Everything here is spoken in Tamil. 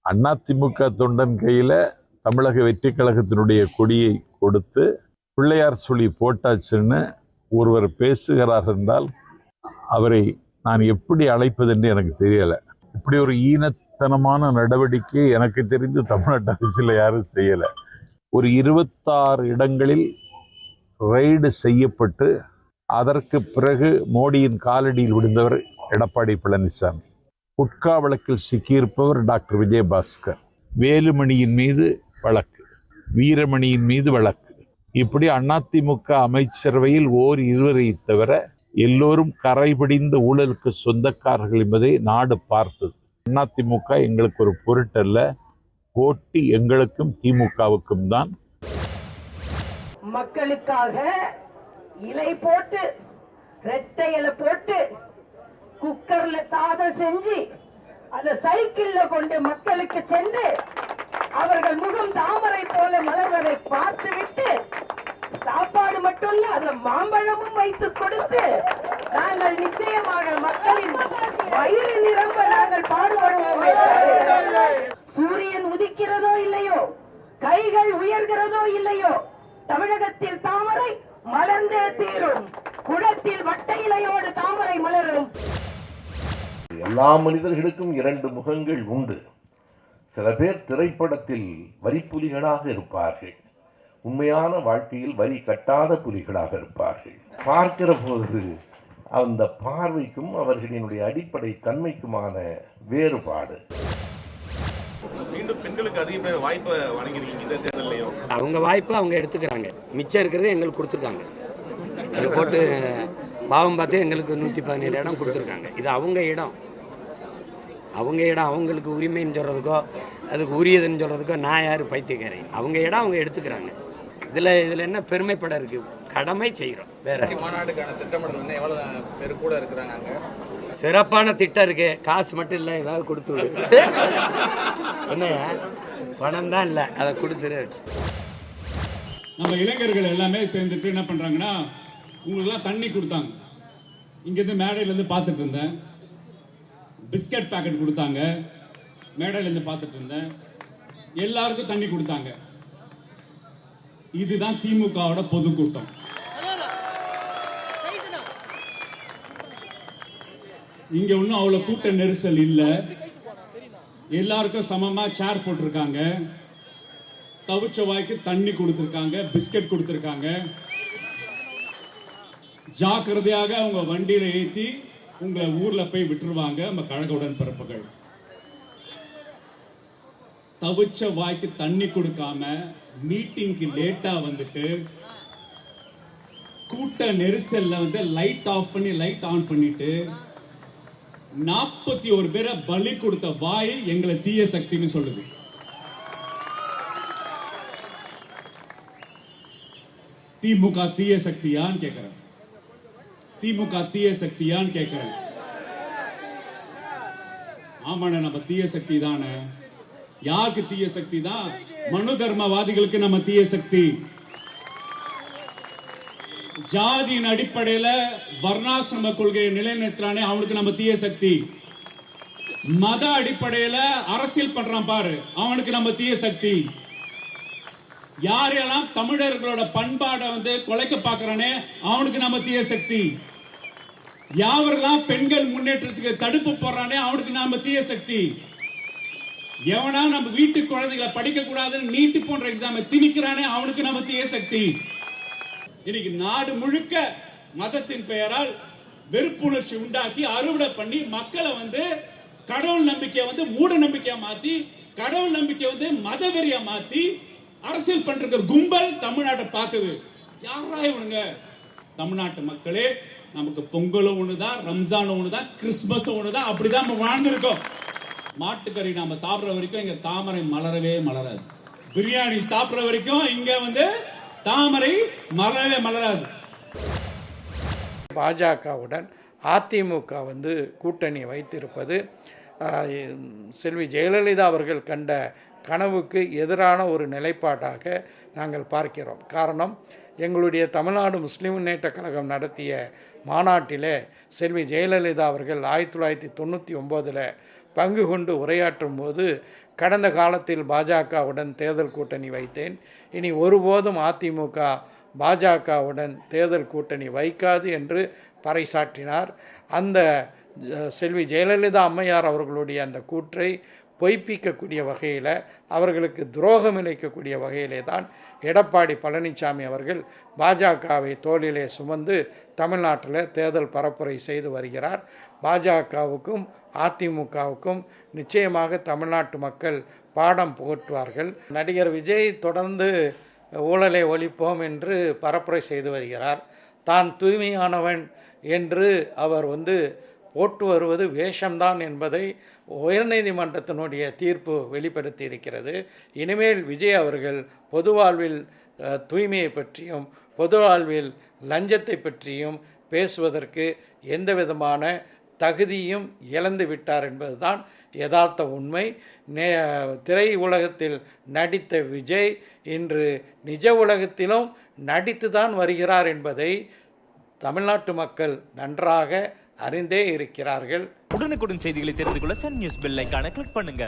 அதிமுக தொண்டன் கையில் தமிழக வெற்றி கழகத்தினுடைய கொடியை கொடுத்து பிள்ளையார் சொல்லி போட்டாச்சுன்னு ஒருவர் பேசுகிறார் என்றால் அவரை நான் எப்படி அழைப்பது என்று எனக்கு தெரியலை. இப்படி ஒரு ஈனத்தனமான நடவடிக்கை எனக்கு தெரிந்து தமிழ்நாட்டு அரசியல் யாரும் செய்யலை. ஒரு 26 இடங்களில் ரெய்டு செய்யப்பட்டு அதற்கு பிறகு மோடியின் காலடியில் விழுந்தவர் எடப்பாடி பழனிசாமி. குட்கா வழக்கில் சிக்கியிருப்பவர் டாக்டர் விஜயபாஸ்கர். வேலுமணியின் மீது வழக்கு, வீரமணியின் மீது வழக்கு. இப்படி அதிமுக அமைச்சரவையில் இருவரை தவிர எல்லோரும் கரைபிடிந்த ஊழலுக்கு சொந்தக்காரர்கள் என்பதை நாடு பார்த்தது. அதிமுக எங்களுக்கு ஒரு பொருட்டல்ல, போட்டி எங்களுக்கும் திமுகவுக்கும் தான். மக்களுக்காக இலை போட்டு ரெட்டை இலை போட்டு குக்கர்ல சாதம் செஞ்சு அத சைக்கிள்ல கொண்டு மக்களுக்கு சென்று அவர்கள் முகம் தாமரை போல மலர்வதை பார்த்துவிட்டு சாப்பாடு மட்டும் இல்ல அதுல மாம்பழமும் வைத்து கொடுத்து நாங்கள் நிச்சயமாக மக்களின் வயிறு நிரம்ப நாங்கள் பாடுபடுவோம். சூரியன் உதிக்கிறதோ இல்லையோ, கைகள் உயர்கிறதோ இல்லையோ, தமிழகத்தில் தாமரை மலர்ந்தே தீரும். குளத்தில் வட்ட இலையோடு தாமரை மலரும். எல்லா மனிதர்களுக்கும் 2 முகங்கள் உண்டு. சில பேர் திரைப்படத்தில் வரிப்புலிகளாக இருப்பார்கள், உண்மையான வாழ்க்கையில் வரி கட்டாத புலிகளாக இருப்பார்கள். பார்க்கிற போது அந்த பார்வைக்கும் அவர்களினுடைய அடிப்படை தன்மைக்குமான வேறுபாடு. மீண்டும் பெண்களுக்கு அதிக பேர் வாய்ப்பை வழங்கிருக்கீங்க இந்த தேர்தலையும். அவங்க வாய்ப்பை அவங்க எடுத்துக்கிறாங்க, மிச்சம் இருக்கிறது எங்களுக்கு கொடுத்துருக்காங்க. அது போட்டு பாவம் பார்த்து எங்களுக்கு 117 இடம் கொடுத்துருக்காங்க. இது அவங்க இடம், அவங்களுக்கு உரிமைன்னு சொல்கிறதுக்கோ அதுக்கு உரியதுன்னு சொல்கிறதுக்கோ நான் யார் பைத்தியக்காரன்? அவங்க இடம் அவங்க எடுத்துக்கிறாங்க. இதில் என்ன பெருமைப்பட இருக்குது? கடமை செய்கிறோம். வேற மாநாட்டுக்கான திட்டமிடல் எவ்வளோ பேர் கூட இருக்கிறாங்க? சிறப்பான திட்டம் இருக்கு, காசு மட்டும் இல்லை, ஏதாவது கொடுத்து விடு. என்னையா பணம் தான் இல்லை, அதை கொடுத்துரு. நம்ம இளைஞர்கள் எல்லாமே சேர்ந்துட்டு என்ன பண்றாங்கன்னா, உங்களுக்குலாம் தண்ணி கொடுத்தாங்க. இங்கேருந்து மேடையிலேருந்து பார்த்துட்டு இருந்தேன். பிஸ்கட் பேக்கெட் கொடுத்தாங்க, மேடையிலேருந்து பார்த்துட்டு இருந்தேன். எல்லாருக்கும் தண்ணி கொடுத்தாங்க. இதுதான் திமுகவோட பொதுக்கூட்டம். இங்க ஒன்றும் அவ்வளவு கூட்ட நெரிசல் இல்லை. எல்லாருக்கும் சமமா சேர் போட்டிருக்காங்க, தவிச்ச வாய்க்கு தண்ணி கொடுத்திருக்காங்க, பிஸ்கட் கொடுத்திருக்காங்க. ஜாக்கிரதையாக அவங்க வண்டியில ஏற்றி உங்களை ஊர்ல போய் விட்டுருவாங்க நம்ம கழக உடன்பிறப்புகள். தவிச்ச வாய்க்கு தண்ணி கொடுக்காம மீட்டிங்க்கு லேட்டா வந்துட்டு கூட்ட நெரிசல்ல வந்து லைட் ஆஃப் பண்ணி லைட் ஆன் பண்ணிட்டு 41 பேரை பலி கொடுத்த வாய் எங்களை தீய சக்தின்னு சொல்லுது. திமுக தீய சக்தியான்னு கேட்கிறேன். திமுக தீய சக்தியான்னு கேட்கிறேன். ஆமாண்ண, நம்ம தீய சக்தி தானே. யாருக்கு தீய சக்தி தான்? மனு தர்மவாதிகளுக்கு நம்ம தீய சக்தி. ஜாதியின் அடிப்படையில வர்ணாசிரம கொள்கையை நிலைநிறுத்தானே, அவனுக்கு நம்ம தீய சக்தி. மத அடிப்படையில அரசியல் பண்றான் பாரு, அவனுக்கு நம்ம தீய சக்தி. யாரெல்லாம் தமிழர்களோட பண்பாடை வந்து கொலைக்க பாக்குறானே, அவனுக்கு நம்ம தீய சக்தி. யாவரெல்லாம் பெண்கள் முன்னேற்றத்துக்கு தடுப்பு போடுறானே, அவனுக்கு நாம தீய சக்தி. எவனா நம்ம வீட்டு குழந்தைகளை படிக்க கூடாதுன்னு நீட்டு போன்ற எக்ஸாம் திணிக்கிறானே, அவனுக்கு நம்ம தீய சக்தி. இன்னைக்கு நாடு முழுக்க மதத்தின் பெயரால் வெறுப்புணர்ச்சி உண்டாக்கி அறுவடை பண்ணி மக்களை வந்து கடவுள் நம்பிக்கையை வந்து மூட நம்பிக்கையா மாத்தி, கடவுள் நம்பிக்கை வந்து மதவெறியா மாத்தி அரசியல் பண்ற கும்பல் தமிழ்நாட்டை பாக்குது. யாரா இவனுங்க? தமிழ்நாட்டு மக்களே, நமக்கு பொங்கலும் ஒண்ணுதான், ரம்ஜானும் ஒண்ணுதான், கிறிஸ்துமஸும் ஒண்ணுதான். அப்படிதான் நம்ம வாழ்ந்திருக்கோம். மாட்டுக்கறி நாம சாப்பிடுற வரைக்கும் இங்க தாமரை மலரவே மலராது. பிரியாணி சாப்பிடுற வரைக்கும் இங்க வந்து தாமரை மலரவே மலராது. பாஜகவுடன் அதிமுக வந்து கூட்டணி வைத்திருப்பது செல்வி ஜெயலலிதா அவர்கள் கண்ட கனவுக்கு எதிரான ஒரு நிலைப்பாட்டாக நாங்கள் பார்க்கிறோம். காரணம், எங்களுடைய தமிழ்நாடு முஸ்லிம் முன்னேற்ற கழகம் நடத்திய மாநாட்டிலே செல்வி ஜெயலலிதா அவர்கள் 1999 பங்கு கொண்டு உரையாற்றும் போது கடந்த காலத்தில் பாஜகவுடன் தேர்தல் கூட்டணி வைத்தேன், இனி ஒருபோதும் அதிமுக பாஜகவுடன் தேர்தல் கூட்டணி வைக்காது என்று பறைசாற்றினார். அந்த செல்வி ஜெயலலிதா அம்மையார் அவர்களுடைய அந்த கூற்றை பொய்ப்பிக்கக்கூடிய வகையில், அவர்களுக்கு துரோகம் இழைக்கக்கூடிய வகையிலே தான் எடப்பாடி பழனிசாமி அவர்கள் பாஜகவை தோளிலே சுமந்து தமிழ்நாட்டில் தேர்தல் பரப்புரை செய்து வருகிறார். பாஜகவுக்கும் அதிமுகவுக்கும் நிச்சயமாக தமிழ்நாட்டு மக்கள் பாடம் புகட்டுவார்கள். நடிகர் விஜய் தொடர்ந்து ஊழலை ஒழிப்போம் என்று பரப்புரை செய்து வருகிறார். தான் தூய்மையானவன் என்று அவர் போட்டு வருவது வேஷம்தான் என்பதை உயர்நீதிமன்றத்தினுடைய தீர்ப்பு வெளிப்படுத்தி இருக்கிறது. இனிமேல் விஜய் அவர்கள் பொது வாழ்வில் தூய்மையை பற்றியும் பொது வாழ்வில் லஞ்சத்தை பற்றியும் பேசுவதற்கு எந்த விதமான தகுதியும் இழந்து விட்டார் என்பதுதான் யதார்த்த உண்மை. திரை உலகத்தில் நடித்த விஜய் இன்று நிஜ உலகத்திலும் நடித்து தான் வருகிறார் என்பதை தமிழ்நாட்டு மக்கள் நன்றாக அறிந்தே இருக்கிறார்கள். உடனுக்குடன் செய்திகளை தெரிந்து கொள்ள சன் நியூஸ் பெல் ஐகானை கிளிக் பண்ணுங்க.